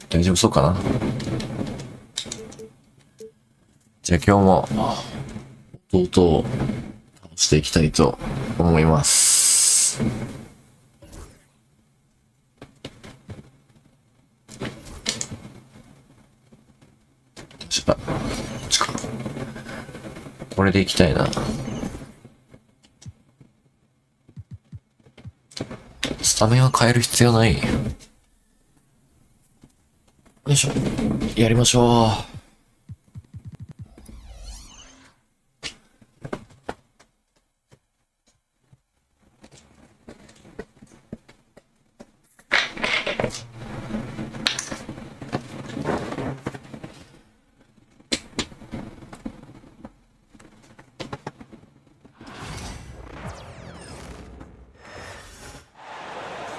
大丈夫そうかな。じゃあ今日も弟を倒していきたいと思います。これでいきたいな。スタメンは変える必要ない。よいしょ。やりましょう。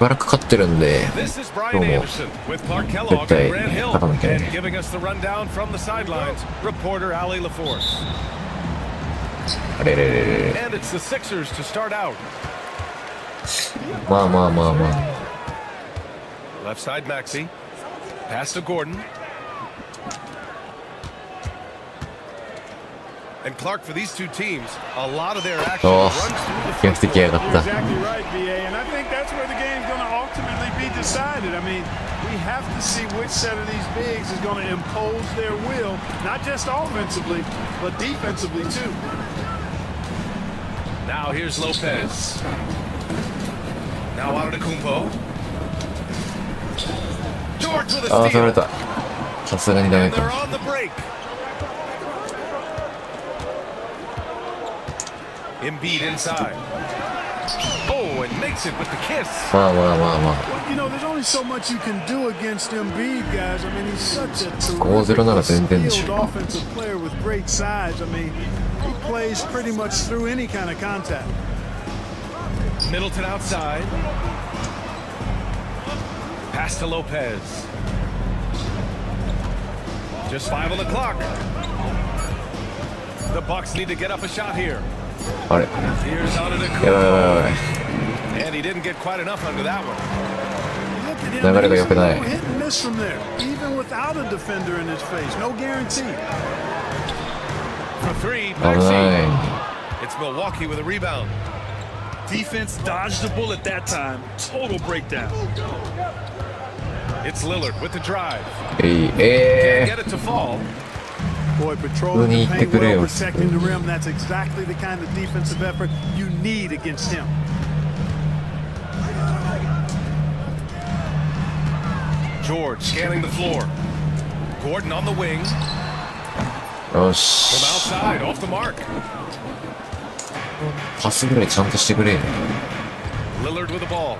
しばらく勝ってるんで、今日も絶対勝たなきゃね。あれれれれ。まあまあまあまあ。And Clark, for these two teams, a lot of their action runs through the football. You're exactly right, BA, and I think that's where the game's going to ultimately be decided. I mean, we have to see which set of these bigs is going to impose their will, not just offensively, but defensively too. Now here's Lopez. Now out of the Kumpo. George with a steal. 取られた。さすがにダメ And they're か。 on the break. Embiid inside. Oh, and makes it with the kiss. まあまあまあまあ。 Well, you know, there's only so much you can do against Embiid, guys. I mean, he's such a5-0なら全然でしょ。 skilled offensive player with great size. I mean, he plays pretty much through any kind of contact. Middleton outside. Pass to Lopez. Just 5 on the clock. The Bucks need to get up a shot here. あれ。 Here's out of the やばいやばいやばい。 And he didn't get quite enough under that one. 流れが良くない。 Hit and miss from there, even without a defender in his face. No guarantee. For three, 危ない。 Maxey. It's Milwaukee with a rebound. Defense dodged the bullet that time. Total breakdown. It's Lillard with the drive. え Can't get it to fall. Boy, patrolling the paint 普通に行ってくれ well, よ。 protecting the rim. That's exactly the kind of defensive effort you need against him. George scanning the floor. Gordon on the wing. よ From し。 outside, off the mark. パスぐらいちゃんとしてくれ。 Lillard with the ball.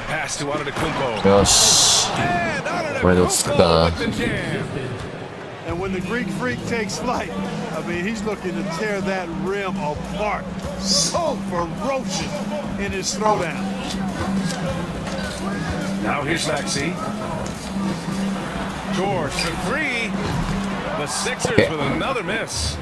Pass to Antetokounmpo. よし。 And これで落ち着くかな。 with the jam. And when the Greek Freak takes flight, I mean, he's looking to tear that rim apart. So ferocious in his throwdown. Now here's Maxey. George for three. The Sixers with another miss.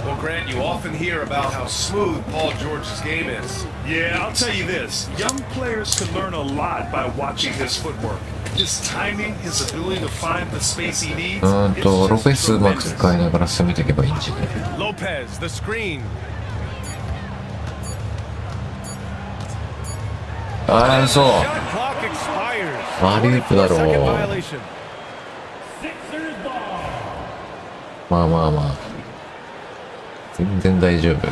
Well, Grant, you often hear about how smooth Paul George's game is. Yeah, I'll tell you this. Young players can learn a lot by watching his footwork. His timing, his ability to find the space he needs. ロペスうまく使いながら攻めていけばいいんじゃない。 Lopez, the screen. ああ、そう。 Shot clock expires. アリウープだろ Second う。 violation. まあまあまあ。全然大丈夫。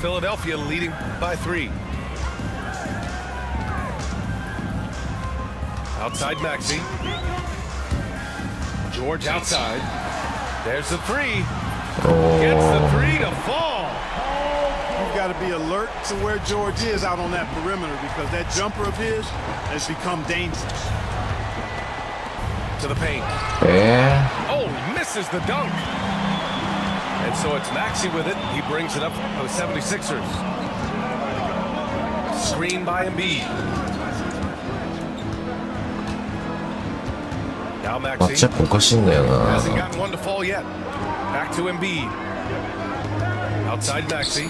Philadelphia leading by 3. Outside Maxey. George outside. There's the three. Gets the three to fall. You've got to be alert to where George is out on that perimeter because that jumper of his has become dangerous. To the paint. Oh, he misses the dunk. And so it's Maxey with it. He brings it up for the 76ers. Screen by Embiid. Now マッ Maxey チアップおかしいんだよな。 hasn't gotten one to fall yet. Back to Embiid. Outside Maxey.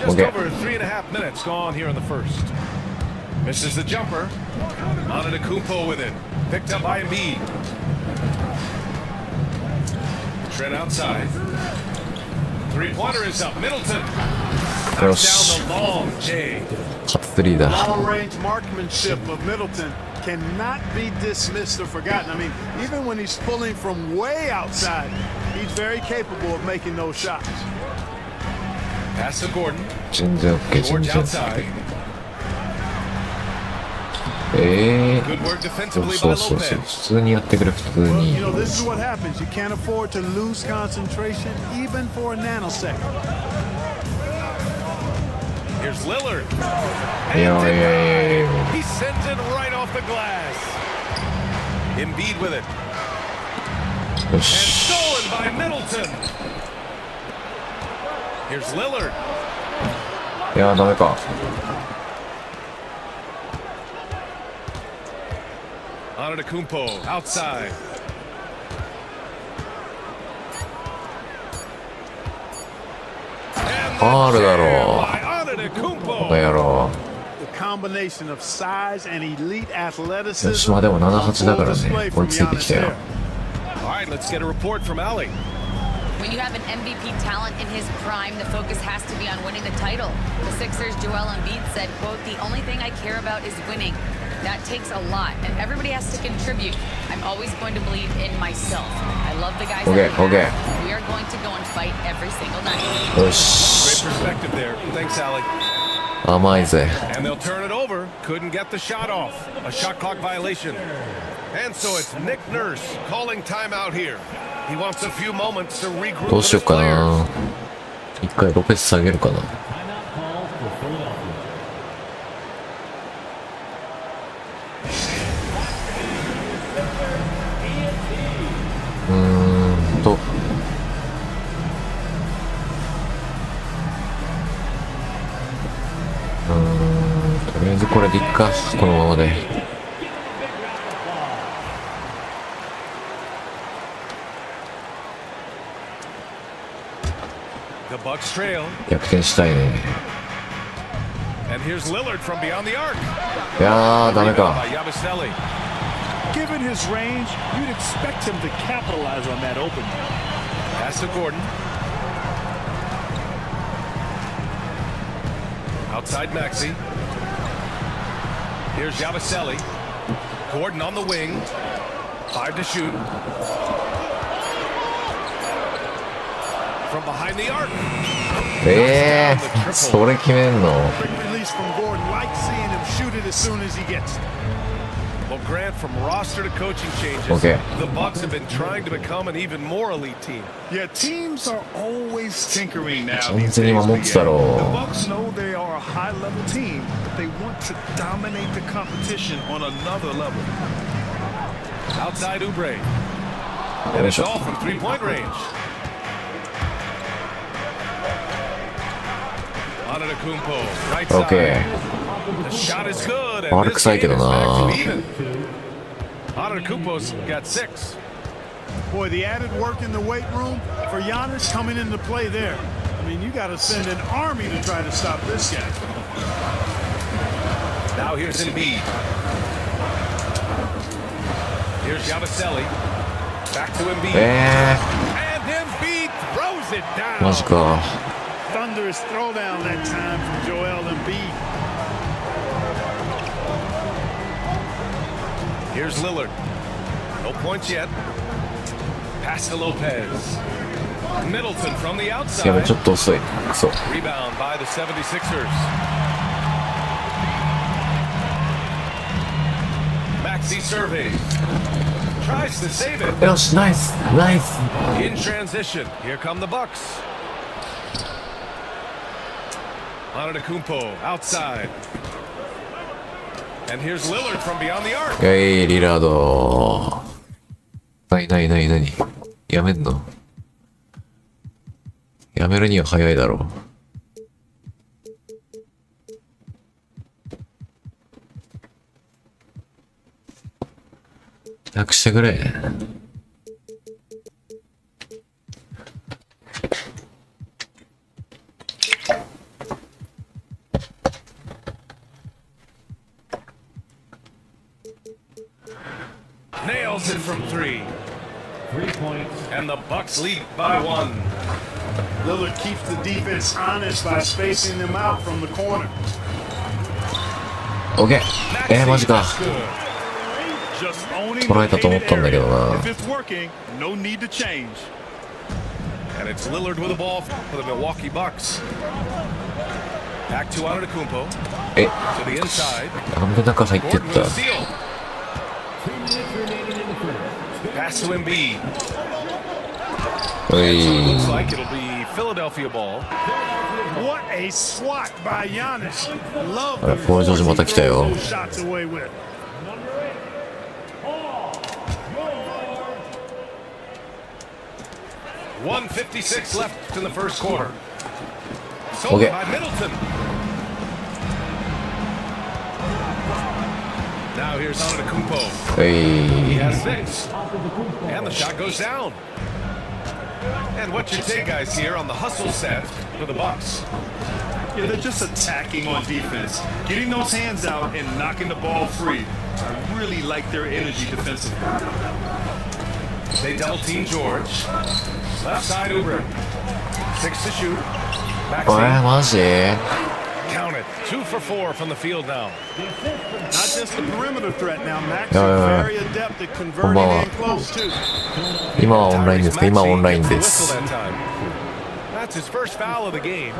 Just Okay. over 3.5 minutes gone here in the first. Misses the jumper. Antetokounmpo with it. Picked up by Embiid. Trent outside. Three-pointer is up. Middleton. Knocks down the long J. 初スリーだ。 Long-range marksmanship of Middleton cannot be dismissed or forgotten. I mean, even when he's pulling from way outside, he's very capable of making those shots. Pass to Gordon. 全然 OK、全 George 然 outside. え Good work そう defensively そ by うそうそう。 Lopez. 普通にやってくれ、普通 Well, に。 you know, this is what happens. You can't afford to lose concentration even for a nanosecond. Here's Lillard. いやいやいやいや。 He sends it right off the glass. Embiid with it. よ And し。 stolen by Middleton. Here's Lillard. いや、ダメか。 Antetokounmpo outside. And ファールだろ by う。 Antetokounmpo. この野郎。 The combination of size and elite athleticism. よし、まあでも7-8だからね。追いついてきたよ。 All right, let's get a report from Allie. When you have an MVP talent in his prime, the focus has to be on winning the title. The Sixers' Joel Embiid said, quote, "The only thing I care about is winning. That takes a lot, and everybody has to contribute. I'm always going to believe in myself. I love the guys Okay, that we okay. have. We are going to go and fight every single night." よ Great し。 perspective there. Thanks, Allie. 甘いぜ。 And they'll turn it over. Couldn't get the shot off. A shot clock violation. And so it's Nick Nurse calling timeout here. He wants a few moments to regroup どう with しよ his うか players. な。一回ロペス下げるかな。と。とりあえずこれでいっか。このままで。The Bucks trail. 逆転したいね。 And here's Lillard from beyond the arc. いやー、ダメ Rebound か。 by Yabusele. Given his range, you'd expect him to capitalize on that opening. Pass to Gordon. Outside Maxey. Here's Yabusele. Gordon on the wing. 5 to shoot. From behind the arc. それ決めんの。 Quick release from Gordon. Like seeing him shoot it as soon as he gets it. Well, Grant, from roster to coaching changes, Okay. the Bucks have been trying to become an even more elite team. Yeah, teams are always tinkering now. 完全に守ってたろ The Bucks know they are a high-level team, but they want to dominate the competition on another level. Outside Oubre. よ And い it's しょ。 all from three-point range. Antetokounmpo, right side. Okay. The shot is good, and 悪 this 臭い game け is ど back な to even. Antetokounmpo's got 6. Boy, the added work in the weight room for Giannis coming into play there. I mean, you got to send an army to try to stop this guy. Now here's Embiid. Here's Yabusele. Back to Embiid. And Embiid throws it down. マジか。 Thunderous throwdown that time from Joel Embiid. Here's Lillard. No points yet. Pass to Lopez. Middleton from the やべ、 outside. ちょっと遅い。くそ。 Rebound by the 76ers. Maxey surveys. Tries to save it. よし、ナイスナイス。 In transition. Here come the Bucks. Antetokounmpo outside. And here's Lillard from beyond the arc. リラード。ないないないない。やめんの？やめるには早いだろう。楽してくれ。nails it from 3. And the Bucks lead by 1. Lillard keeps the defense honest by spacing them out from the corner. OK。マジか。 Just owning 捉えたと思ったんだけどな。 If it's working, no need to change. And it's Lillard with the ball for the Milwaukee Bucks. Back to Antetokounmpo. え、 To the inside. なんで中入ってっ Gordon た with a steal. Pass to Embiid. お So it い。 looks like it'll be Philadelphia ball. What a swat by Giannis. Love あれ、ポール・ジョージまた来たよ。 shots away with. .156 left in the first quarter. Okay. Stolen by Middleton. Now here's Antetokounmpo. お He い。 has 6. And the shot goes down. And what's your take, guys, here on the hustle set for the Bucks? Yeah, they're just attacking on defense, getting those hands out and knocking the ball free. I really like their energy defensively. They double team George. Left side Uber. 6 to shoot. おい、 Backseat. マジ Count it. 2 for 4 from the field now. Not just the perimeter threat now. Max is Yeah. very adept at converting こんばんは。 in close too. 今はオンラインですか？今はオンラインで Whistle す。 that time. That's his first foul of the game.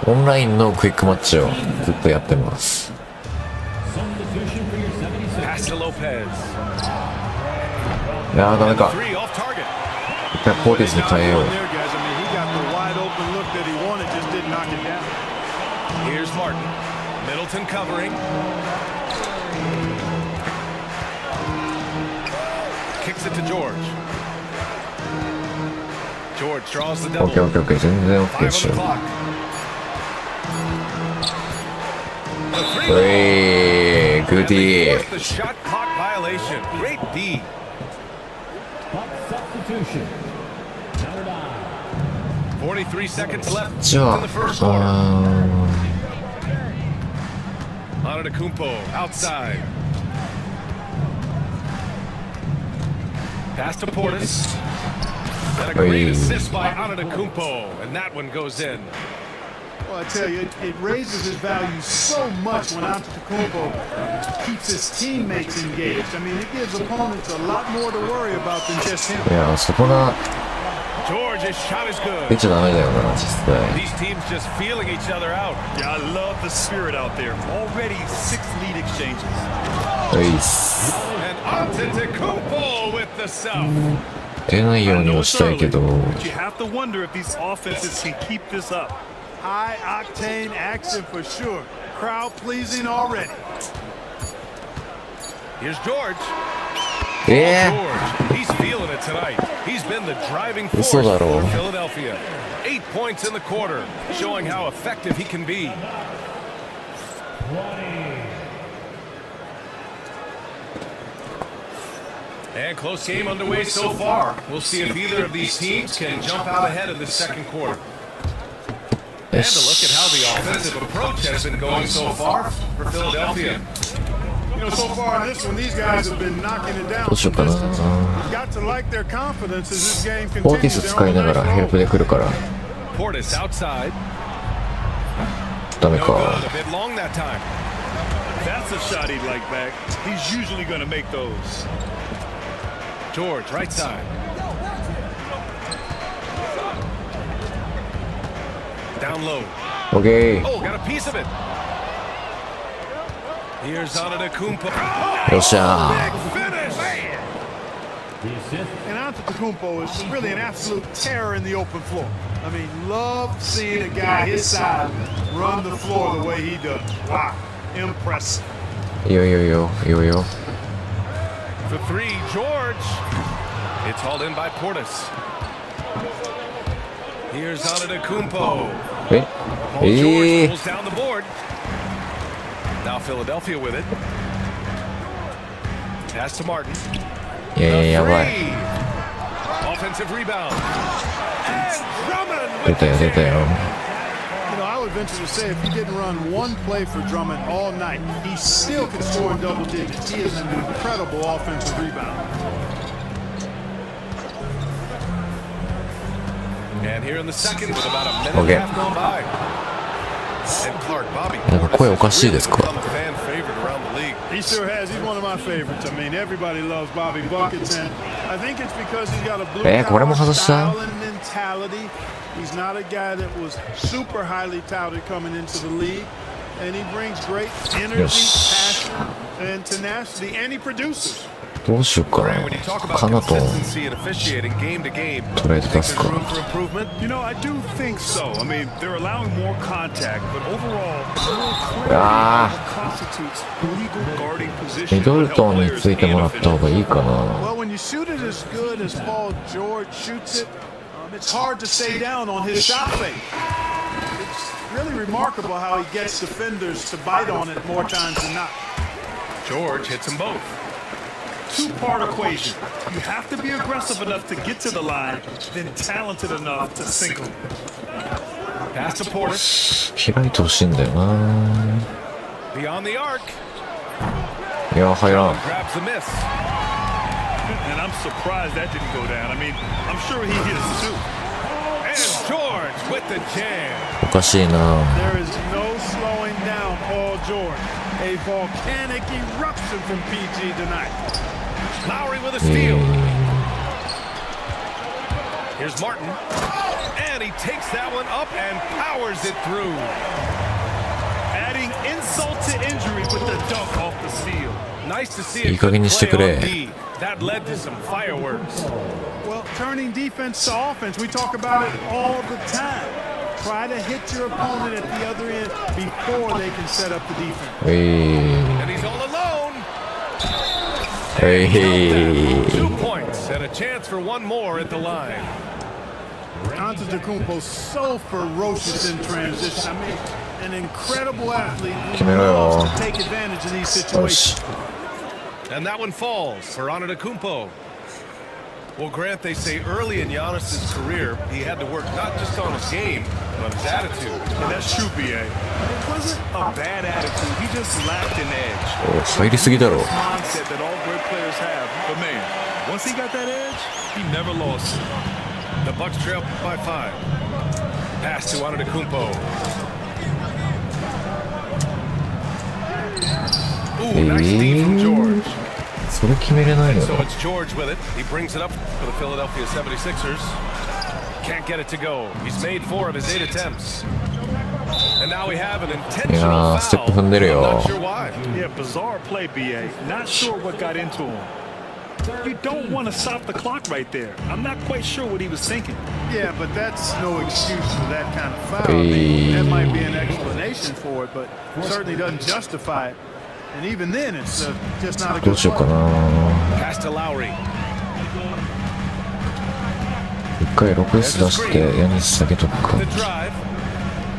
オンラインのクイックマッチをずっとやってます。 Pass to Lopez. いやー、ダメか。 3 off target. 一回ポーティスに変えよう。 There, guys. I mean, he got the wide open look that he wanted, just didn't knock it down. Here's Martin. Middleton covering. Kicks it to George. George draws the オッケーオッ double. ケーオッケー。全然オッケー 5 on でし the ょ。 clock. The お three. い、グーディ Forced the shot clock violation. Great D. Substitution. Number 43 seconds left じゃ in the first あ、 quarter. Antetokounmpo outside. Pass to Portis. And a great Hey. assist by Antetokounmpo, and that one goes in. Well, I tell you, it raises his value so much when Antetokounmpo keeps his teammates engaged. I mean, it gives opponents a lot more to worry about than just him. いや、そこが George's shot is 出 good. ちゃダメだよな、実際。 These teams just feeling each other out. Yeah, I love the spirit out there. Already 6 lead exchanges. おいっす。 And Antetokounmpo with the sub. 出ないよう I に know は it's したい early, けど、 but you have to wonder if these offenses can keep this up. High octane action for sure. Crowd pleasing already. Here's George. え George, he's feeling it tonight. He's been the driving force 嘘だろ。 for Philadelphia. 8 points in the quarter, showing how effective he can be. And close game underway so far. We'll see if either of these teams can jump out ahead in the second quarter. And to look at how the offensive approach has been going so far for Philadelphia. You know, so far in this one, these guys have been knocking it down. どうしようかな。 You've got to like their confidence as this game ポーティ continues. ス使いながらヘルプで来るから、 Portis outside. ダメ No か。 good. A bit long that time. That's a shot he'd like back. He's usually going to make those. George, right side. Down low. オッケー。 Oh, got a piece of it. Here's Antetokounmpo. よっしゃ Big finish. The assist. And Antetokounmpo is really an absolute terror in the open floor. I mean, love seeing a guy his size run the floor the way he does. Wow, impressive. ー。いいよいいよいいよいいよいいよ。 For three, George. It's hauled in by Portis. Here's Antetokounmpo. え Paul George え pulls down the board. Now Philadelphia with it. Pass to Martin. いやいや、やばい。 Three. Offensive rebound. And Drummond 出 with たよ the 出たよ。 You know, I would venture to say if he didn't run one play for Drummond all night, he still could score in double digits. He is an incredible offensive rebounder. And here in the second with about a minute and a half gone by. And Clark, Bobby なんか声おかしいですか？ become a fan favorite around the league. He sure has. He's one of my favorites. I mean, everybody loves Bobby Buckets, and I think it's because he's got a blue collar style and mentality. He's not a guy that was super highly touted coming into the league, and he brings great energy, passion, and tenacity, and he produces. どうしようか Grant, な。 when you talk about かなと consistency and officiating game to game, トレード think 出す there's か。 room for improvement? You know, I do think so. I mean, they're allowing more contact, but overall, more clarity Ah. on what constitutes legal guarding position. ミドルトンについてもらった方がいいかな。 Well, when you shoot it as good as Paul George shoots it, it's hard to stay down on his shot fake. It's really remarkable how he gets defenders to bite on it more times than not. George hits them both. Two-part equation. You have to be aggressive enough to get to the line, then talented enough to sink them. Pass to Porter. 開いてほしいんだよな。 Beyond the arc. いや、入らん。 Grabs the miss. And I'm surprised that didn't go down. I mean, I'm sure he hit us too. And George with the jam. おかしいな。 There is no slowing down Paul George. A volcanic eruption from PG tonight. Lowry with a steal. Here's Martin. And he takes that one up and powers it through. Adding insult to injury with the dunk off the steal. Nice to see いい it 加減にしてくれ。 That led to some fireworks. Well, turning defense to offense, we talk about it all the time. Try to hit your opponent at the other end before they can set up the defense. And he's all alone. 2 points and a chance for one more at the line. Antetokounmpo's so ferocious in transition. I mean, an incredible athlete who 決めろよ。 loves to take advantage of these よし。 situations. And that one falls for Antetokounmpo. Well, Grant, they say early in Giannis's career, he had to work not just on his game, but on his attitude. And that's true, BA. It wasn't a bad attitude. He just lacked an edge. お、入りすぎだろ。 Mindset that all great players have. But man, once he got that edge, he never lost it. The Bucks trail by 5. Pass to Antetokounmpo. Ooh, nice D from George. それ決めれないの So it's George with it. He brings it up for the Philadelphia 76ers. Can't get it to go. He's made 4 of his 8 attempts. And now we have an い intentional やー、ステップ foul. 踏んでる I'm よ not。sure why. Yeah, bizarre play, BA. Not sure what got into him. You don't want to stop the clock right there. I'm not quite sure what he was thinking. Yeah, but that's no excuse for that kind of foul. I mean, that might be an explanation for it, but certainly doesn't justify it. And even then, it's just not a どう good しようか play. な。 Pass to Lowry. 一回 6S 出してヤニス下げとくか。 The drive.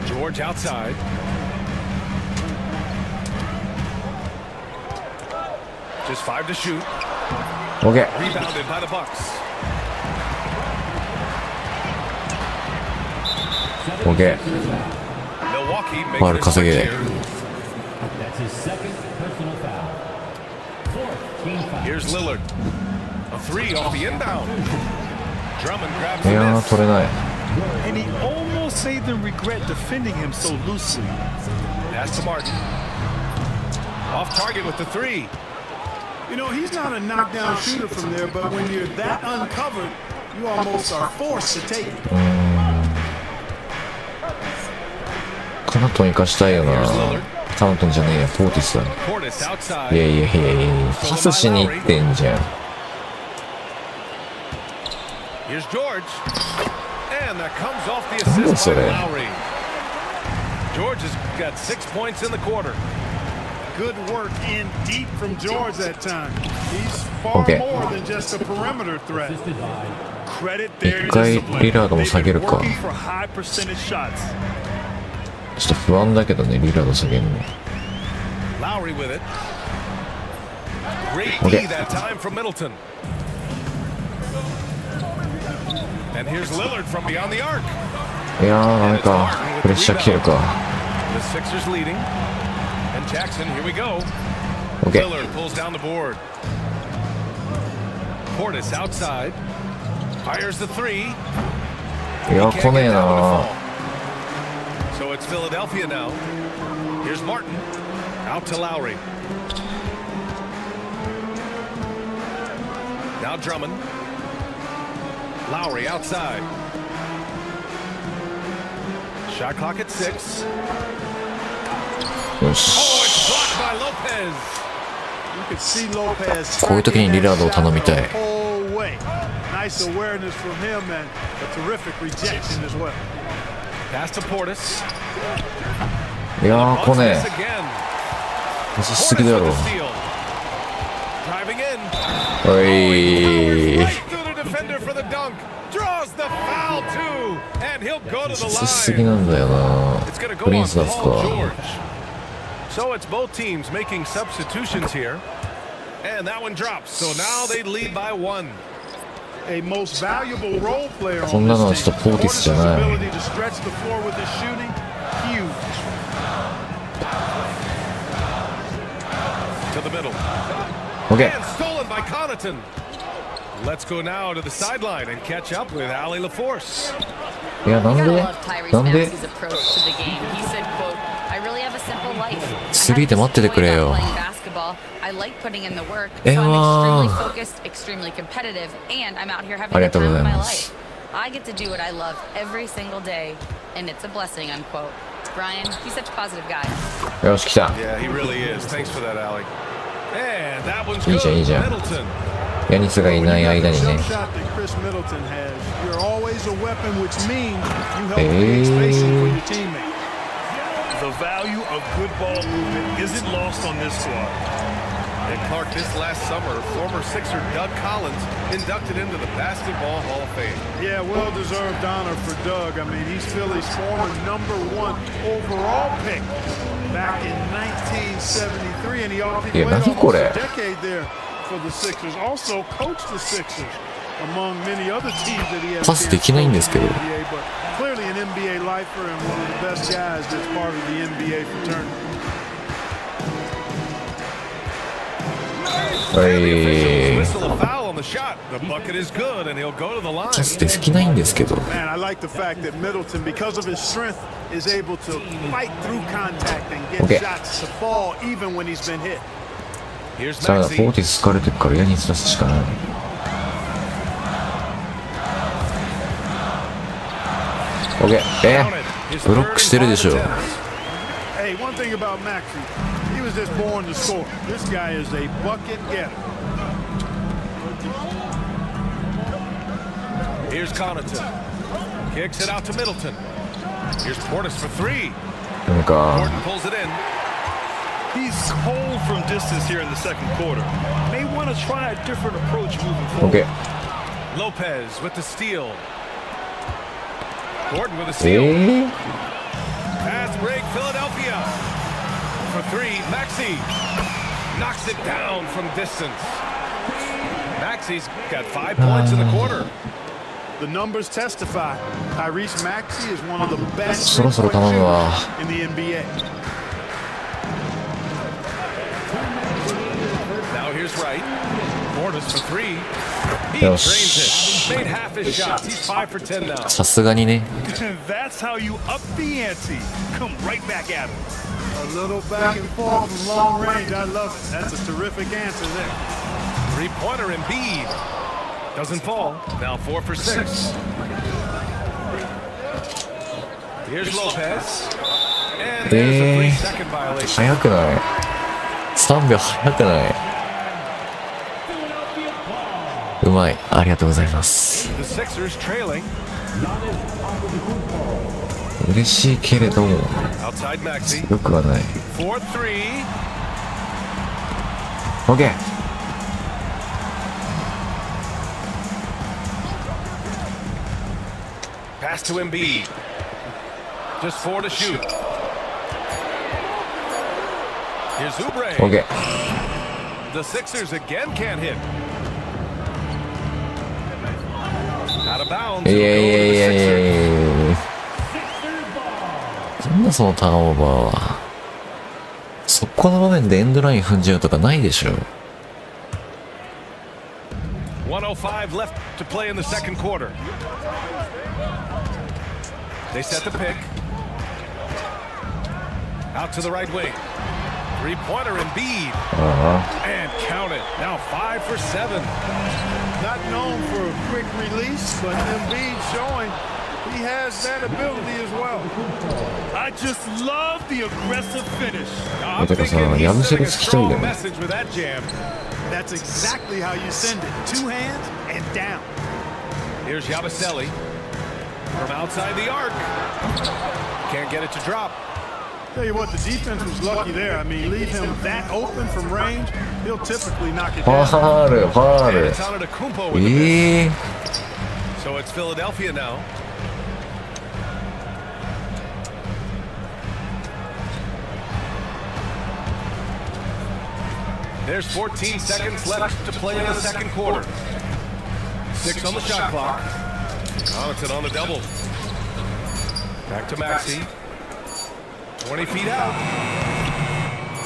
George outside. Just 5 to shoot. OK。 Rebounded by the Bucks. OK。 Milwaukee ファウル making a 稼 switch げ。 here. That's his second personal foul. Fourth team foul. Here's Lillard. A 3 off the inbound. Drummond grabs い the やー、 miss. 取れない。 And he almost made them regret defending him so loosely. Pass to Martin. Off target with the 3. You know, he's not a knockdown shooter from there, but when you're that uncovered, you almost are forced to take it. カナトン生かしたいよな。 Here's Lillard. カナトンじゃねえや、ポーティスだ。 Portis い outside. やいやいやいや、パスしに行ってんじゃん。 Here's George. And that comes off the assist by それ。 Lowry. George has got 6 points in the quarter. Good work in deep from George that time. He's far Okay. more than just a perimeter threat. Assisted by Credit their 一回 discipline. リラードも They've 下げ been るか。 working for high percentage shots. ちょっと不安だけどね、リラード下げるの。 Lowry with it. Great Okay. D that time from Middleton. And here's Lillard from beyond the arc. いやー、ダメか。プレッシャー来てるか。The Sixers leading. And Jackson, here we go. OK。Lillard pulls down the board. Portis outside. Fires the three. いや、来ねえな。So it's Philadelphia now. Here's Martin. Out to Lowry. Now Drummond. Lowry outside. Shot clock at 6. よ Oh, し。 it's blocked by Lopez. You could see Lopez こういう時にリラードを頼みたい。 whole way. Nice awareness from him and a terrific rejection as well. Pass to Portis. いやー、来ね This え。 again. 遅すぎ Portis だ with ろ。 the steal. Driving in. おい Right through the defender for the dunk. Draws the foul too. And he'll go to the 遅すぎ line. なんだよな。 It's going to プ go リ on ンス出す Paul か。 George. So it's both teams making substitutions here. And that one drops. So now they lead by 1. A most valuable role player こ on んなのは this ちょっ team. とポーティスじゃない。 Ability to stretch the floor with his shooting, huge. To the middle. OK。 And stolen by Connaughton. Let's go now to the sideline and catch up with Allie LaForce. いや、なん You gotta で love Tyrese なんで Maxey's approach to the game. He said, quote, I really have a simple life. スリーで待っててくれよ。 I have this joy about playing basketball. I like putting in the work. え So わ I'm ー extremely focused, extremely competitive, and I'm out here あ having り the がとうご time ざ of い my ま life. す。I get to do what I love every single day, and it's a blessing, unquote. Brian, he's such a positive guy. よし、来た。 Yeah, he really is. Thanks for that, Allie. And that one's いいじゃん、いい good. じゃん。 Middleton. ヤニスがいない間にね。 Jump shot that Chris Middleton has. You're always a weapon, which means you help create spacing for your teammates. The value of good ball movement isn't lost on this squad. And Clark, this last summer, former Sixer Doug Collins inducted into the Basketball Hall of Fame. Yeah, well-deserved honor for Doug. I mean, he's Philly's former #1 overall pick back in 1973, and he Yeah, played何これ？ almost a decade there for the Sixers. Also coached the Sixers among many other teams that he has. パスできないんですけど。 But clearly an NBA lifer and one of the best guys that's part of the NBA fraternity. おい。 Whistle a foul on the shot. The bucket is good, and he'll go to the line. パスできないんですけど。 Man, I like the fact that Middleton, because of his strength, is able to fight through contact and get Okay. shots to fall even when he's been hit. Here's さあ、ポ Maxey. ーティス疲れてるからヤニス出すしかない。OK。ブロックしてるでしょ。 Hey, one thing about Maxey, he was just born to score. This guy is a bucket getter. Here's Connaughton. Kicks it out to Middleton. Here's Portis for 3. なんか、 Gordon pulls it in. He's cold from distance here in the second quarter. May want to try a different approach moving forward. OK。 Lopez with the steal. Gordon with a steal. Fast break, Philadelphia. For 3, Maxey knocks it down from distance. Maxey's got 5 points in the quarter. The numbers testify. Tyrese Maxey is one of the best そろそろ頼むわ。 in the NBA. Now here's Wright. Portis for 3. He Yo, drains it. Made half his shots. He's 5 for 10 now. さすがにね。 That's how you up the ante. Come right back at him. A little back and forth from long range. I love it. That's a terrific answer there. 3-pointer Embiid. Doesn't fall. Now 4 for 6. Here's Lopez. And there's a 3-second violation. 早くない ?3 秒早くない？うまい。ありがとうございます。 The Sixers trailing. 嬉しいけれども、 Outside Maxey. よくはない。 4-3. OK。Pass to Embiid. Just 4 to shoot. Here's Oubre. OK。The Sixers again can't hit. Out of bounds. い It'll やい go や to い the やいやい Sixers. やいや。なんだそのターンオーバーは。そこの場面でエンドライン踏んじゃうとかないでしょ。1:05 left to play in the second quarter. They set the pick. Out to the right wing. Three-pointer Embiid. And count it. Now 5 for 7. Not known for a quick release, but Embiid showing he has that ability as well. I just love the aggressive finish. I'm てかさ、 thinking や he's ぶせ sending る a つきたい strong よね。 message with that jam. That's exactly how you send it. 2 hands and down. Here's Yabusele from outside the arc. Can't get it to drop. Tell you what, the defense was lucky there. I mean, leave him that open from range, he'll typically knock it フ down. ァール、ファー And ル。 it's Antetokounmpo with the miss. ええ So it's Philadelphia now. There's 14 seconds left to play in the second quarter. 6 on the shot clock. Connaughton on the double. Back to Maxey. 20 feet out.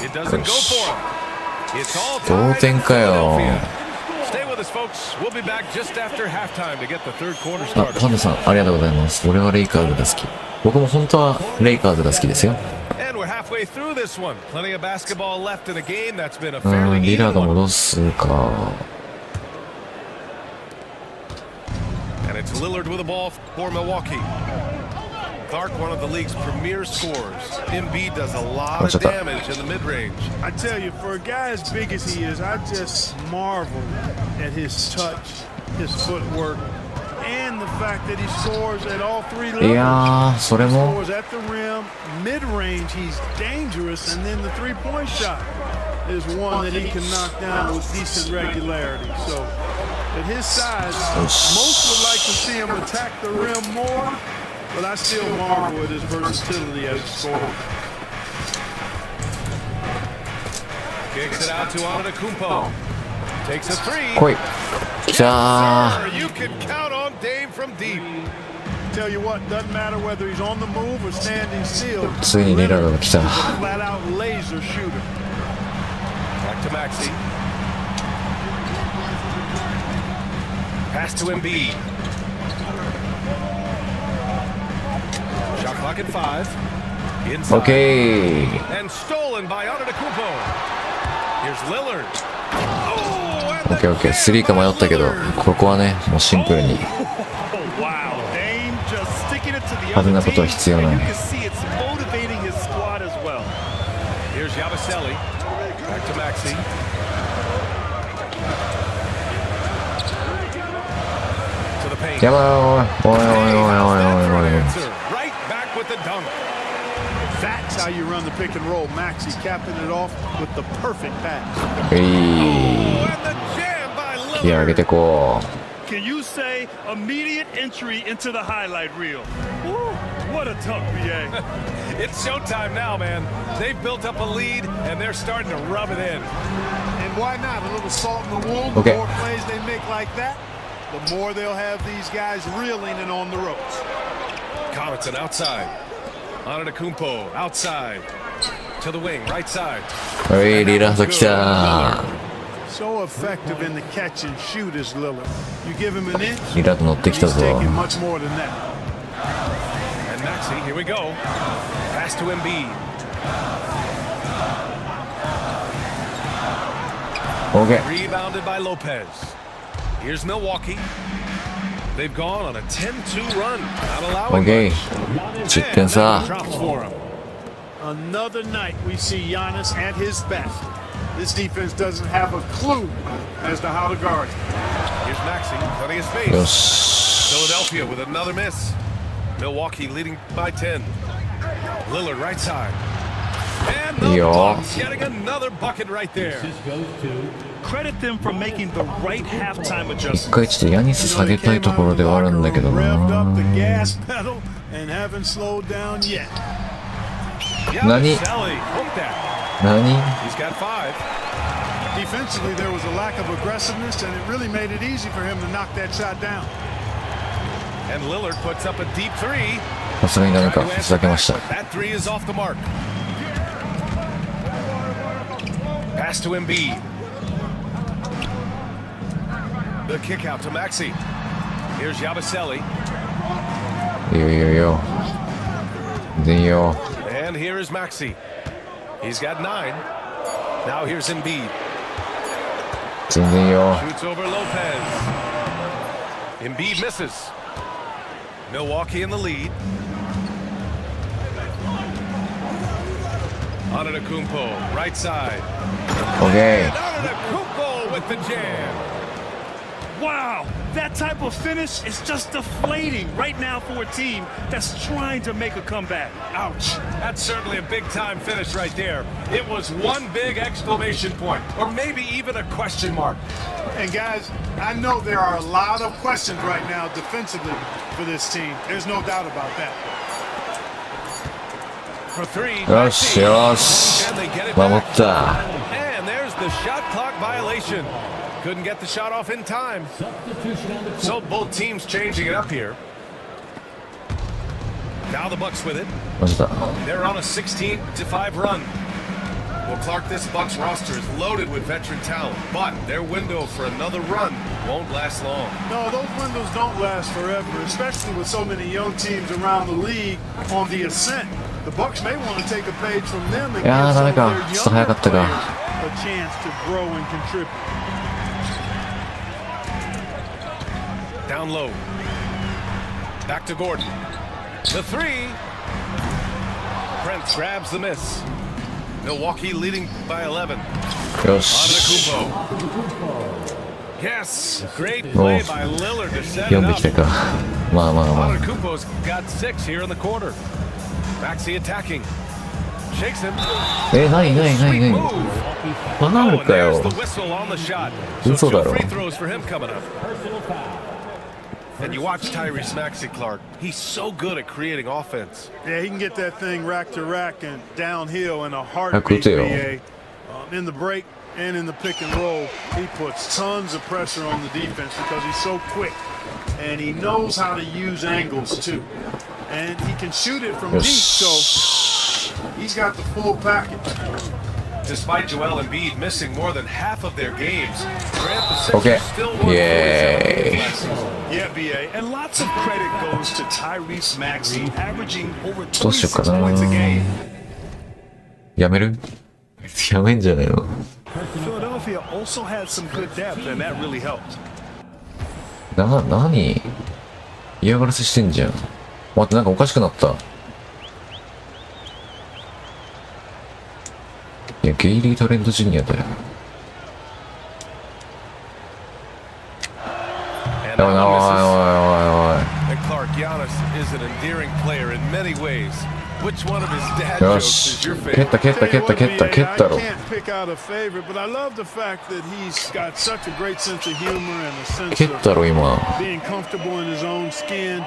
It doesn't go for him. It's all 同 tied 点 in かよ。 Philadelphia. Stay with us, folks. We'll be back just after halftime to get the third quarter あ、 started. パンダさん、ありがとうございます。俺はレイカーズが好き。僕も本当はレイカーズが好きですよ。 And we're halfway through this one. Plenty of basketball left in a game that's been a う fairly ん、リラ even が one. 戻すか。 And it's Lillard with the ball for Milwaukee. Clark, one of the league's premier scorers. Embiid does a lot of damage in the mid-range. I tell you, for a guy as big as he is, I just marvel at his touch, his footwork, and the fact that he scores at all 3 levels. いやー、それも Scores at the rim, mid-range, he's dangerous, and then the three-point shot is one that he can knock down with decent regularity. So, at his size, most would like to see him attack the rim more, but I still marvel at his versatility as a scorer. Kicks it out to Antetokounmpo. Takes a three. 来い。来た Sir, you can count on Dame from deep. Tell you what, doesn't matter whether he's on the move or standing still. ついにリラが来た。 Flat-out laser shooter. Back to Maxey. Pass to Embiid. Shot clock at 5. オッ Inside. ケー。 And stolen by Antetokounmpo. Here's Lillard. Oh, and オッケーオッケー。スリーか迷ったけど、ここはね、もうシンプルに。 Wow, Dame just sticking it to the 派手 other なことは team, 必要ない and you can see it's motivating his squad as well. here's Yabusele. Back to Maxey. To the paint. やばい、おいおいおいおいおいおいおい。 Answer. Right back with the dunk. That's how you run the pick and roll. Maxey capping it off with the perfect pass. えい。 And the jam by 気合上げ Lillard. てこ Can you say immediate entry into the highlight reel? Woo, what a dunk, BA. It's showtime now, man. They've built up a lead, and they're starting to rub it in. And why not? A little salt in the wound. The Okay. more plays they make like that, the more they'll have these guys reeling and on the ropes. Connaughton outside. Antetokounmpo outside. To the wing, right side. う。おい、リラと来た。 So effective in the catch and shoot is Lillard. You give him an inch, リラと乗ってきた he's ぞ。 taking much more than that. And Maxey, here we go. Pass to Embiid. オッケー。 Rebounded by Lopez. Here's Milwaukee. They've gone on a 10-2 run. Not オッ allowing ケ much. ー。10点差。 Drops for him. Another night we see Giannis at his best. This defense doesn't have a clue as to how to guard him. Here's Maxey, plenty of space. よし。 Philadelphia with another miss. Milwaukee leading by 10. Lillard right side. And the Yo. Bucks getting another bucket right there. This goes to Credit them for making the right halftime 一 adjustment. 回ちょっとヤニス下げたいところではあるんだけど Revved up the な。 gas pedal and haven't slowed down yet. Nani? Yabusele hooked that. 何 He's got 5. Defensively, there was a lack of aggressiveness, and it really made it easy for him to knock that shot down. And Lillard puts up a deep 3. さすがにダメか。ふざけました。 That three is off the mark. Pass to Embiid. The kick out to Maxey. Here's Yabusele. いいよいいよいいよ。全然いいよ。 And here is Maxey. He's got 9. Now here's Embiid. 全然いいよ。 Shoots over Lopez. Embiid misses. Milwaukee in the lead. Antetokounmpo, right side. OK。 Antetokounmpo with the jam. Wow, that type of finish is just deflating right now for a team that's trying to make a comeback. Ouch. That's certainly a big-time finish right there. It was one big exclamation point, or maybe even a question mark. And guys, I know there are a lot of questions right now defensively for this team. There's no doubt about that. For three, よしよし。 and they get it 守 back. った。 And there's the shot clock violation. Couldn't get the shot off in time. Substitution on the So both teams changing it up here. Now the Bucks with it. マジだ。 They're on a 16-5 run. Well, Clark, this Bucks roster is loaded with veteran talent, but their window for another run won't last long. No, those windows don't last forever, especially with so many young teams around the league on the ascent. The Bucks may want to take a page from them and give いやー、 some ダ of メ their か。ちょっと早か younger った players か。 a chance to grow and contribute. Down low. Back to Gordon. The three. Brent grabs the miss. Milwaukee leading by 11. よし。 Antetokounmpo. Yes, great play by Lillard to set it 読んで up. きたか。まあまあまあ。 Antetokounmpo's got 6 here in the quarter. Maxey attacking. Shakes him. ないないない Sweet ない。 move. ファナー Oh, ル and か there's よ。 the whistle on the shot. So 嘘だ 2 ろ。 free throws for him coming up. personal foul. And you watch Tyrese Maxey, Clark. He's so good at creating offense. Yeah, he can get that thing rack to rack and downhill in a How heartbeat, could BA. In the break and in the pick and roll, he puts tons of pressure on the defense because he's so quick. And he knows how to use angles, too. And he can shoot it from deep, so he's got the full package. Despite Joel Embiid missing more than half of their games, Grant the Sixers Okay. still won 47 Yay. games last season. Yeah, BA. And lots of credit goes to Tyrese Maxey, averaging over どうしようか 26 な。 points a game. やめるやめんじゃないの。 Philadelphia also had some good depth, and that really helped. 何嫌がらせしてんじゃん。待って、なんかおかしくなった。いや、ゲイリー・トレント・ジュニアだよ。 And おいおいおい that おい one おい。 misses. And Clark, Giannis is an endearing player in many ways. Which one of his dad よ jokes し is your。蹴った favorite? 蹴った蹴った蹴った蹴ったろ。 I can't pick out a favorite, but I love the fact that he's got such a great sense of humor and a sense 蹴ったろ、今。 of being comfortable in his own skin.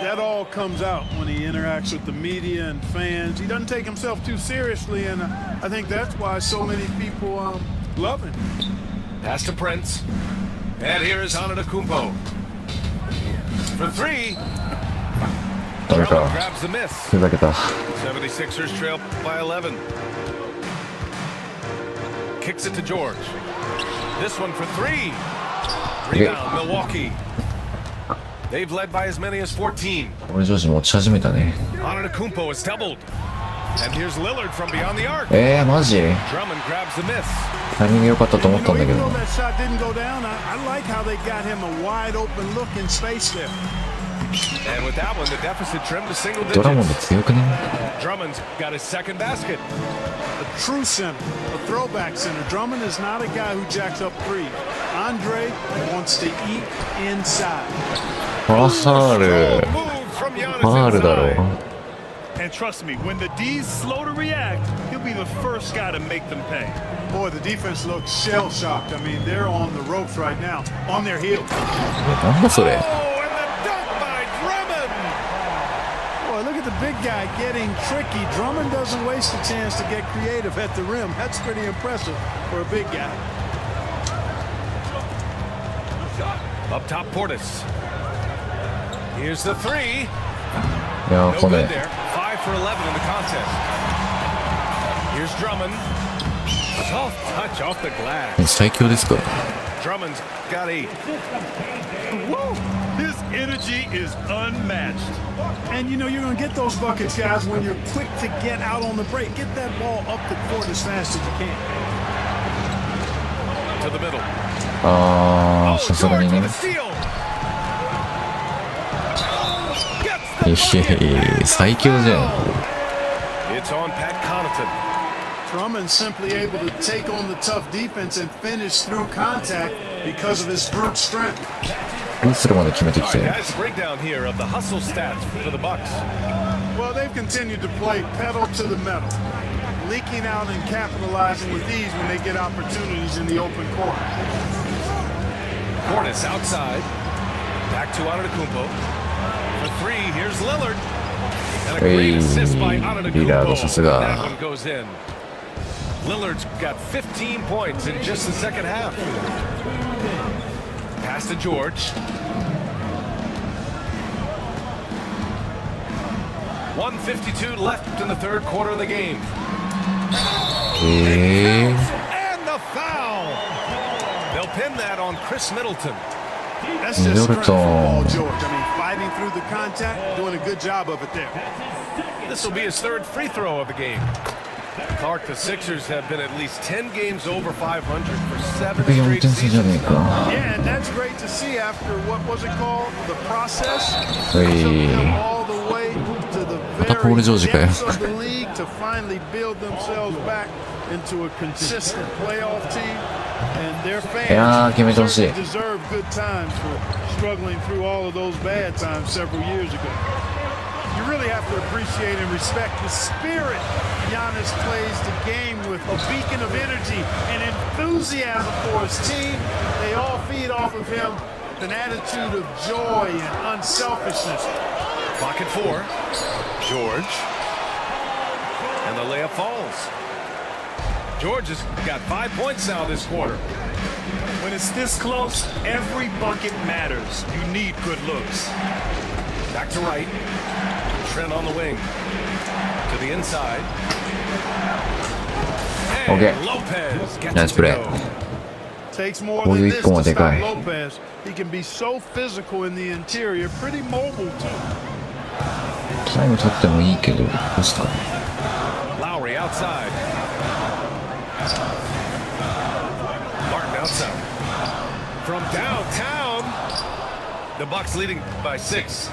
That all comes out when he interacts with the media and fans. He doesn't take himself too seriously, and I think that's why so many people love him. Pass to Prince. And here is Antetokounmpo. For three. ダメ Drummond か。 grabs the miss. ふざけた。 76ers trail by 11. Kicks it to George. This one for three. Rebound, Milwaukee. They've led by as many as 14. 俺上司持ち始めたね。 Antetokounmpo is doubled. And here's Lillard from beyond the arc. マジ Drummond grabs the miss. タイミング良かったと思 You ったん know, だけ even ど though。that shot didn't go down, I like how they got him a wide open look in space there. And with that one, the deficit trimmed to single ドラモンド digits. 強くね Drummond's got his second basket. A true center, a throwback center. Drummond is not a guy who jacks up threes. Andre wants to eat inside. ファール。 Move from Giannis ファールだろ inside. And trust me, when the D's slow to react, he'll be the first guy to make them pay. Boy, the defense looks shell-shocked. I mean, they're on the ropes right now, on their heels. なんだそれ。 Oh, and the dunk by Drummond. Boy, look at the big guy getting tricky. Drummond doesn't waste a chance to get creative at the rim. That's pretty impressive for a big guy. Up top, Portis. Here's the three. いやー、 No こ good れ there. 5 for 11 in the contest. Here's Drummond. Soft touch off the glass. 最強ですか？ Drummond's got 8. Woo! His energy is unmatched. And you know you're going to get those buckets, guys, when you're quick to get out on the break. Get that ball up the court as fast as you can. To the middle. あー、 Oh, さすがに George ね。 with a steal. 最強じゃん。 It's on Pat Connaughton. Drummond simply able to take on the tough defense and finish through contact because of his brute strength. フリースローまで決めてき All て。 right, guys, breakdown here of the hustle stats for the Bucks. Well, they've continued to play pedal to the metal, leaking out and capitalizing with ease when they get opportunities in the open court. Portis outside. Back to Antetokounmpo. For 3, here's Lillard. And a great assist by Lillard, さす Antetokounmpo. が。 That one goes in. Lillard's got 15 points in just the second half. Pass to George. 1:52 left in the third quarter of the game. And the foul. They'll pin that on Chris Middleton. That's just strength Middleton. from Paul George. I mean, fighting through the contact, doing a good job of it there. This will be his third free throw of the game. Clark, the Sixers have been at least 10 games over 500 for 7 straight 4点差じゃねえ seasons. か。 Yeah, and that's great to see after what was it called? The process. Hey. Took them all the way to the Paul very Georgeかよ。 depths of the league to finally build themselves back into a consistent playoff team. And their いやー、 fans 決めてほしい。 certainly deserve good times for struggling through all of those bad times several years ago. You really have to appreciate and respect the spirit Giannis plays the game with, a beacon of energy and enthusiasm for his team. They all feed off of him, an attitude of joy and unselfishness. Clock at 4. George. And the layup falls. George has got 5 points now this quarter. When it's this close, every bucket matters. You need good looks. Back to right. Trent on the wing. To the inside. And Okay. Lopez gets Nice it to play. go. Takes more Oh, than you this come to on, that stop guy. Lopez. He can be so physical in the interior, pretty mobile too. タイム取ってもいいけど、どうすか？ Lowry outside. Martin outside. From downtown. The Bucks leading by 6.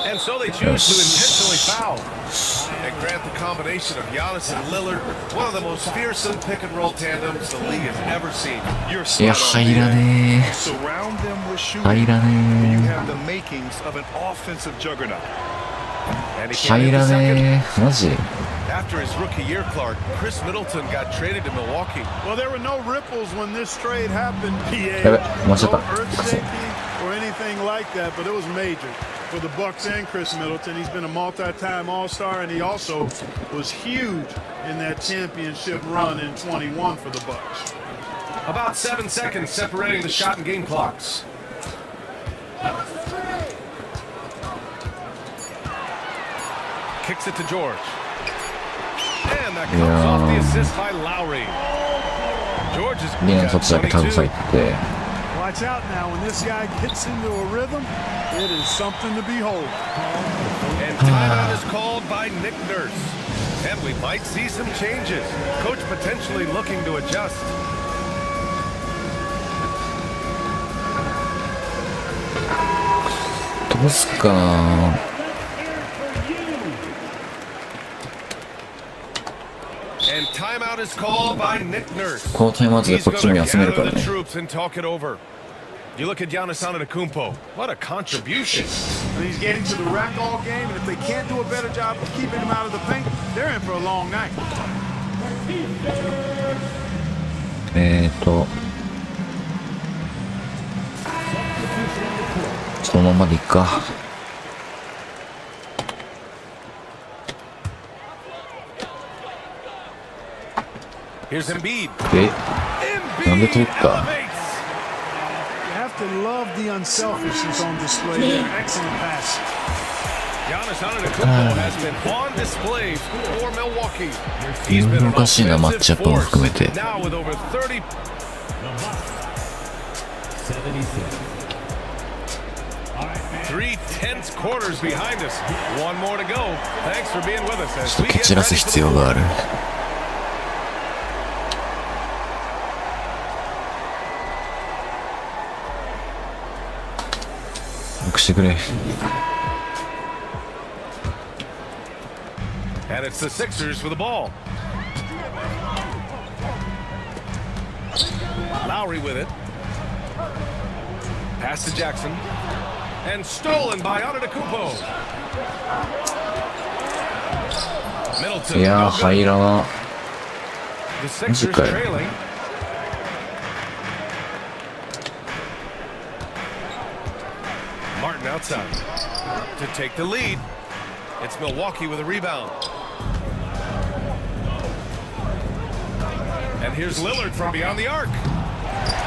And so they choose to intentionally foul and grant the combination of Giannis and Lillard one of the most fearsome pick-and-roll tandems the league has ever seen. You're いや、 spot on, 入ら man. ね Surround them with え。 shooting. 入ら You ね have the makings of an offensive juggernaut. And え。 he came 入 in ら the second. ねえ。マジ？ After his rookie year, Clark, Chris Middleton got traded to Milwaukee. Well, there were no ripples when this trade happened. Yeah, but no watch it. earth-shaking or anything like that, but it was major for the Bucks and Chris Middleton. He's been a multi-time All-Star, and he also was huge in that championship run in 21 for the Bucks. About 7 seconds separating the shot and game clocks. Kicks it to George. And that comes off the assist by Lowry. George has 2年 got 卒だけタグ入 22. って。 Watch out now. When this guy gets into a rhythm, it is something to behold. And timeout is called by Nick Nurse. And we might see some changes. Coach potentially looking to adjust. どうすっかな。 And timeout is called by Nick Nurse. このタイムアウトで He's こっちも going to 休める gather から the ね。 troops and talk it over. You look at Giannis Antetokounmpo. What a contribution. And he's getting to the rack all game, and if they can't do a better job of keeping him out of the paint, they're in for a long night. そのままでいっか。 Here's Embiid. え、 Embiid なんで取った？ elevates. You have to love the unselfishness on display there. Excellent pass. Giannis Antetokounmpo has been on display for Milwaukee. He's been an おかしいな、マッチアップも含めて。 now with over 30. 3 tense quarters behind us. One more to go. Thanks for being with us ち as ょっ we と蹴 get 散らす ready for 必要がある。よくしてくれ。 And it's the Sixers with the ball. Lowry with it. Pass to Jackson. And stolen by Antetokounmpo. Middleton. いやー、 no good. 入らな。 The Sixers Okay. trailing. Martin outside to take the lead. It's Milwaukee with a rebound. And here's Lillard from beyond the arc.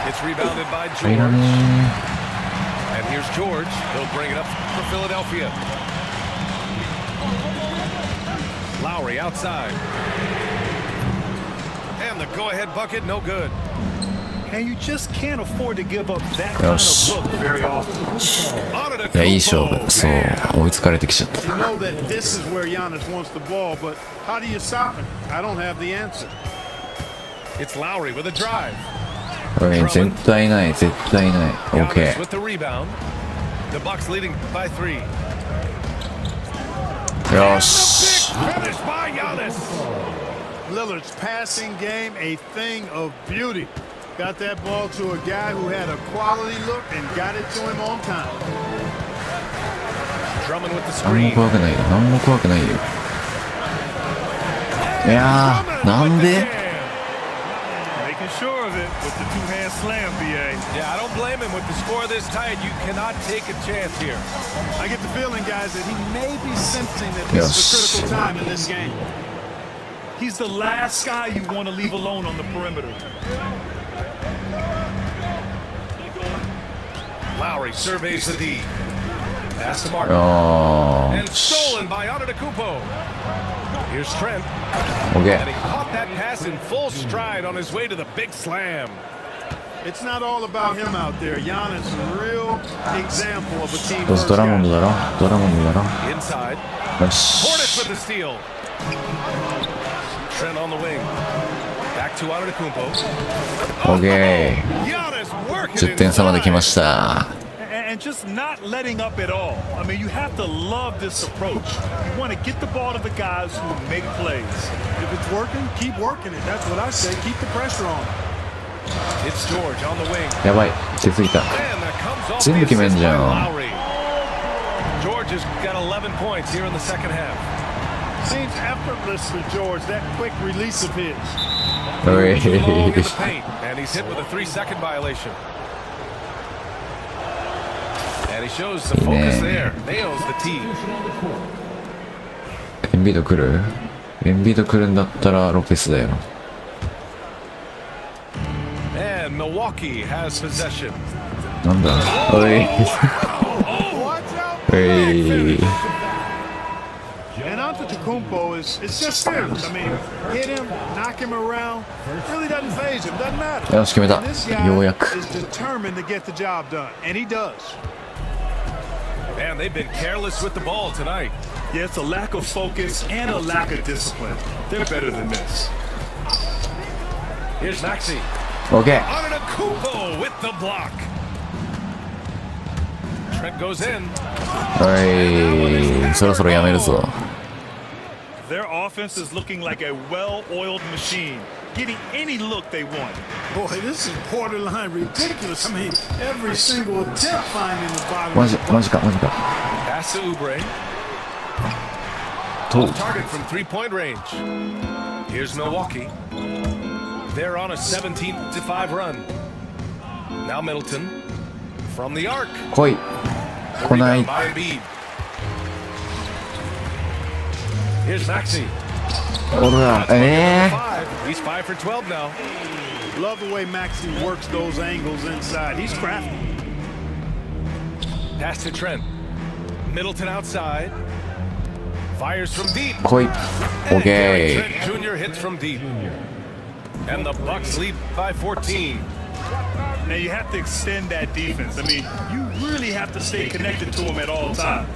It's rebounded by 入ら George. ね And here's George. He'll bring it up for Philadelphia. Lowry outside. And the go-ahead bucket, no good. And you just can't afford to give up that kind of Yes. look very often. ー。いや、いい勝負。そう、追いつかれてきちゃった。 You know that this is where Giannis wants the ball, but how do you stop him? I don't have the answer. It's Lowry with a drive. これ絶対ない、絶対ない。Giannis OK。 with the rebound. The Bucks leading by 3. よし。 Finish by Giannis. Lillard's passing game, a thing of beauty. Got that ball to a guy who had a quality look and got it to him on time. Drummond with the 何も screen. 怖くないよ。何も怖くないよ。いやー、なんで Making sure of it with the two-hand slam, BA. Yeah, I don't blame him with the score this tight. You cannot take a chance here. I get the feeling, guys, that he may be sensing that this is a critical time in this game. He's the last guy you want to leave alone on the perimeter. Lowry surveys the D. Pass to Martin. あ And stolen by Antetokounmpo. Here's Trent. ー、OK。 And he caught that pass in full stride on his way to the big slam. It's not all about him out there. Giannis, a real example of a team どうせ first ドラモン guy. ドだろ、ドラモンドだろ。 Inside. よ Hornets し。 with the steal. Trent on the wing. Back to Antetokounmpo. OK。 Giannis working 10点差まで来ました。 And just not letting up at all. I mean, you have to love this approach. You want to get the ball to the guys who make plays. If it's working, keep working it. That's what I say. Keep the pressure on. It's George on the wing. やばい、出過ぎた。 And that comes off 全部 the 決めん assist じ by ゃん。 Lowry. George has got 11 points here in the second half. Seems effortless for George, that quick release of his. おい。 Long in the paint, and he's hit with a 3-second violation. And he shows the focus there. Nails the tee. エンビード来る？エンビード来るんだったらロペスだよ。 And Milwaukee has possession. なんだおい。 おい。 And Antetokounmpo is just fearless. I mean, hit him, knock him around. Really doesn't faze him. Doesn't matter. よし、決めた。 And this guy ようやく。 is determined to get the job done, and he does. Man, they've been careless with the ball tonight. Yeah, it's a lack of focus and a lack of discipline. They're better than this. Here's Maxey. OK。 Antetokounmpo with the block. Trent goes in. おい、そろそろやめるぞ。 Their offense is looking like a well-oiled machine, getting any look they want. Boy, this is borderline ridiculous. I mean, every single attempt finding the bottom. マジ、マジか、マジか。 Pass to Oubre. と、 Target from three-point range. Here's Milwaukee. They're on a 17-5 run. Now Middleton from the arc. 来い。 The 来ない rebound。by Embiid. Here's Maxey. おら、He's 5 for 12 now. Love the way Maxey works those angles inside. He's crafty. Pass to Trent. Middleton outside. Fires from deep. 来い。 And OK。 Trent Jr. hits from deep. And the Bucks lead by 14. Now you have to extend that defense. I mean, you really have to stay connected to them at all times.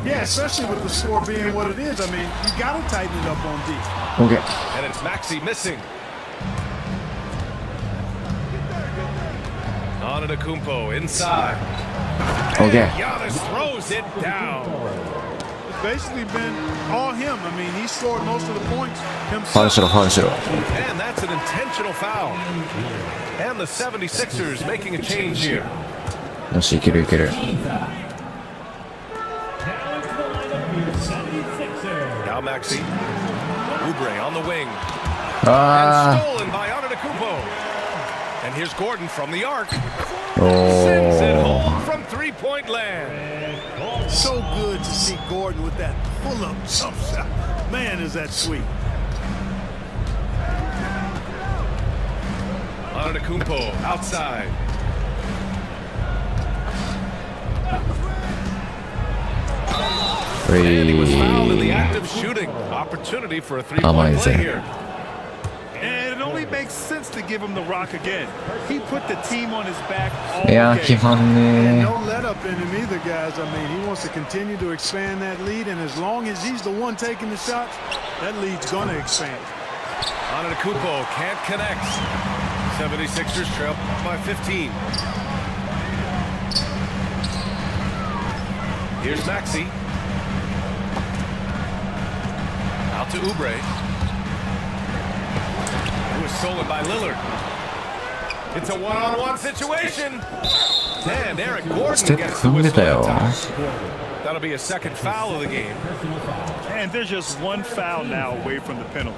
Yeah, especially with the score being what it is. I mean, you got to tighten it up on deep. OK。 And it's Maxey missing. Antetokounmpo inside. OK。 Giannis throws it down. It's basically been all him. I mean, he scored most of the points ファウル himself. しろ、ファウルしろ。 And that's an intentional foul. And the 76ers making a change here. よし、いけるいける。 Now Maxey. Oubre on the wing. あ And stolen by Antetokounmpo. And here's Gordon from the arc. ー。 Sends it おー。 home from three-point land. So good to see Gordon with that pull-up jump shot. Man, is that sweet. Antetokounmpo outside. And he was fouled in the act of shooting. Opportunity for a three-point play here. And it only makes sense to give him the rock again. He put the team on his back all いやー、 game. 決まん And ね no let up in him either, guys. I mean, he wants to continue to expand that lead, and as long as he's the one taking the shots, that lead's going to expand. Antetokounmpo can't connect. 76ers trail by 15. Here's Maxey. Out to Oubre. It was stolen by Lillard. It's a one-on-one situation. And Eric ス Gordon テップ gets the 踏んで whistle たよ。 that time. That'll be a second foul of the game. And there's just one foul now away from the penalty.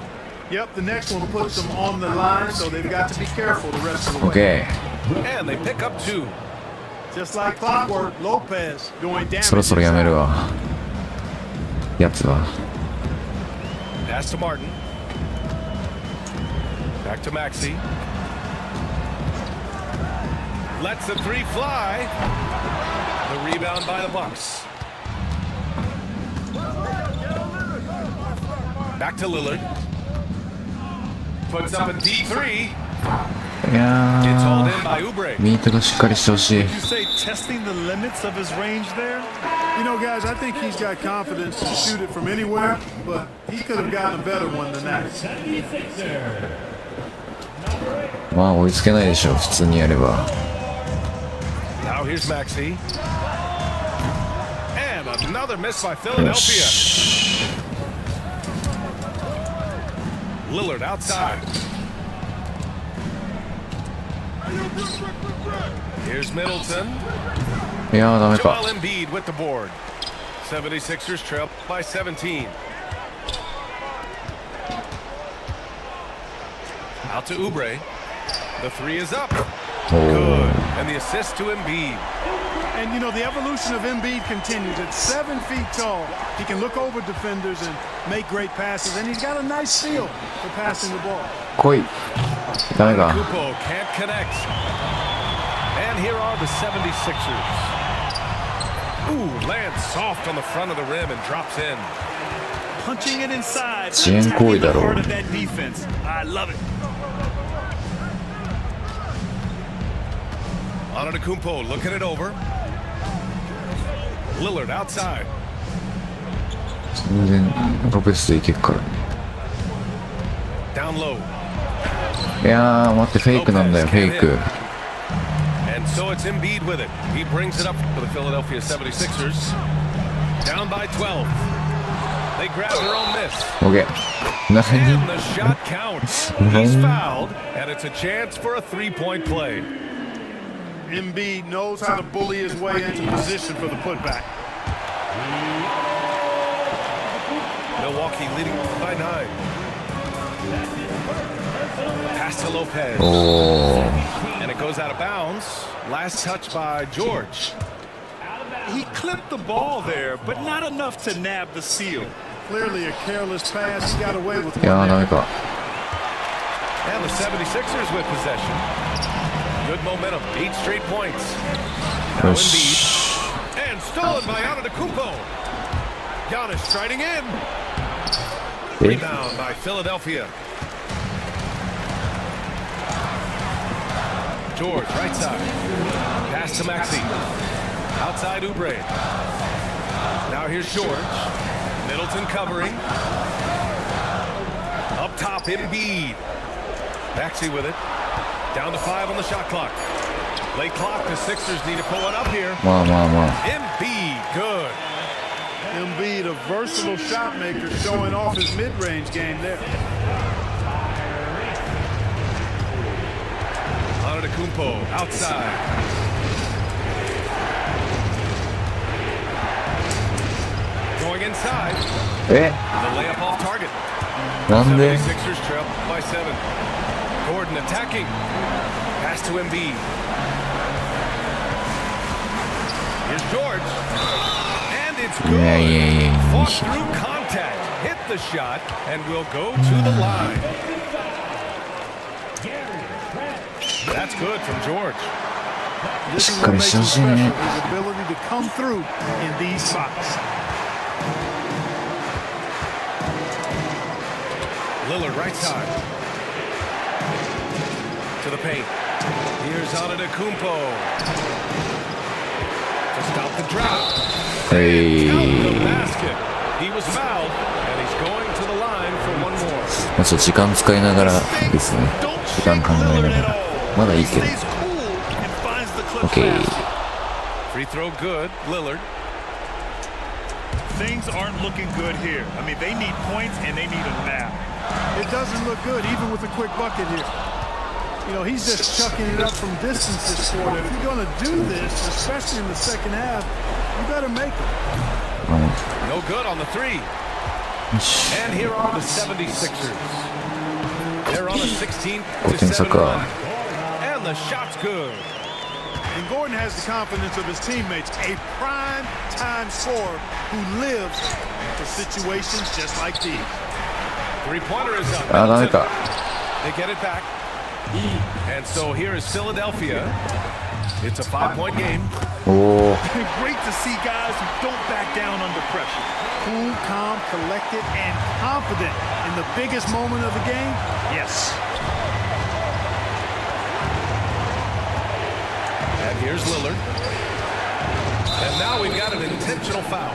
Yep, the next one puts them on the line, so they've got to be careful the rest of the way. OK。 And they pick up two. Just like clockwork, Lopez doing damage. そろそろやめるわ。やつは。 Pass to Martin. Back to Maxey. Lets the three fly. The rebound by the Bucks. Back to Lillard. Puts up a deep three. いや It's hauled ー。 in by Oubre. ミートがしっかりしてほしい。 You say testing the limits of his range there? You know, guys, I think he's got confidence to shoot it from anywhere, but he could have gotten a better one than that. まあ追いつけないでしょ、普通にやれば。 Now here's Maxey. And another miss by よ Philadelphia. し。 Lillard outside. Here's Middleton. いやー、ダメか。 Joel Embiid with the board. 76ers trail by 17. Out to Oubre. The three is up. お Good. ー。 And the assist to Embiid. And, you know, the evolution of Embiid continues. At 7 feet tall, he can look over defenders and make great passes, and he's got a nice feel for passing the ball. 来い。ダメか。 Kupo can't connect. And here are the 76ers. Ooh, lands soft on the front of the rim and drops in. Punching it inside. 遅延行為だろ。 Part of that defense. I love it. Antetokounmpo looking it over. Lillard outside. 全然ロペスでいけっから。 Down low. いやー、待って、フェイクなんだよ、フェイク。 And so it's Embiid with it. He brings it up for the Philadelphia 76ers. Down by 12. They grab their own miss. OK。 And 何 the shot counts. He's fouled, and it's a chance for a three-point play. Embiid knows how to bully his way into position for the putback. Milwaukee leading by 9. Pass to Lopez. おー。 And it goes out of bounds. Last touch by George. He clipped the ball there, but not enough to nab the seal. Clearly a careless pass. He got away with いやー、 one ダ there. メか。 And the 76ers with possession. Good momentum. 8 straight points. Now よ Embiid. し。 And stolen by Antetokounmpo. Giannis striding in. え Rebound by Philadelphia. George, right side. Pass to Maxey. Outside Oubre. Now here's George. Middleton covering. Up top, Embiid. Maxey with it. Down to 5 on the shot clock. Late clock, the Sixers need to pull it up here. まあまあまあ。 Embiid, good. Embiid, a versatile shot maker, showing off his mid-range game there. Antetokounmpo outside. Going inside. え The layup off target. なんで Sixers trail by 7. Gordon attacking. Pass to Embiid. Here's George. And it's いやい good. やいや Fought through contact. Hit the shot and will go to the line. That's good from George. This is しっか what り makes して him ほしい special, ね。 his ability to come through in these spots. Lillard right side. To the paint. Here's Antetokounmpo. To stop the drop. は Count い。 the basket. He was fouled, and he's going to the line for one more. まあちょっと時間使いながらですね。時間考えながら。まだいいけど。Stays cool and finds the clip OK。 Free throw good. Lillard. Things aren't looking good here. I mean, they need points and they need them now. It doesn't look good, even with a quick bucket here. You know, he's just chucking it up from distance this quarter. If you're going to do this, especially in the second half, you better make it. No good on the three. And here are the 76ers. They're on a 16 to 7 run. And the shot's good. And Gordon has the confidence of his teammates, a prime time scorer who lives for situations just like these. Three-pointer is up. あ、ダメか。 They get it back. And so here is Philadelphia. It's a 5-point game. おお。 Great to see guys who don't back down under pressure. Cool, calm, collected, and confident in the biggest moment of the game. Yes. And here's Lillard. And now we've got an intentional foul.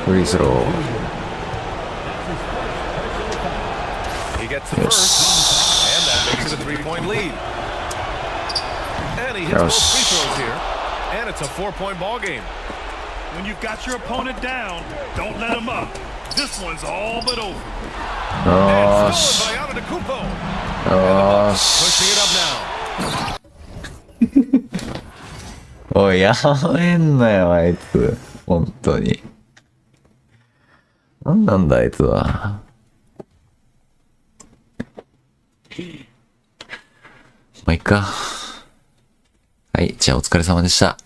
フリースロー。 He gets the first, and that makes it a 3-point lead. And he hits both free throws here, and it's a 4-point ball game. When you've got your opponent down, don't let them up. This one's all but over. よ And し。 stolen by Antetokounmpo. よ Pushing し。 it up now. おい、やめんなよ、あいつ。本当に。なんなんだ、あいつは。まあ、いっか。はい、じゃあお疲れ様でした。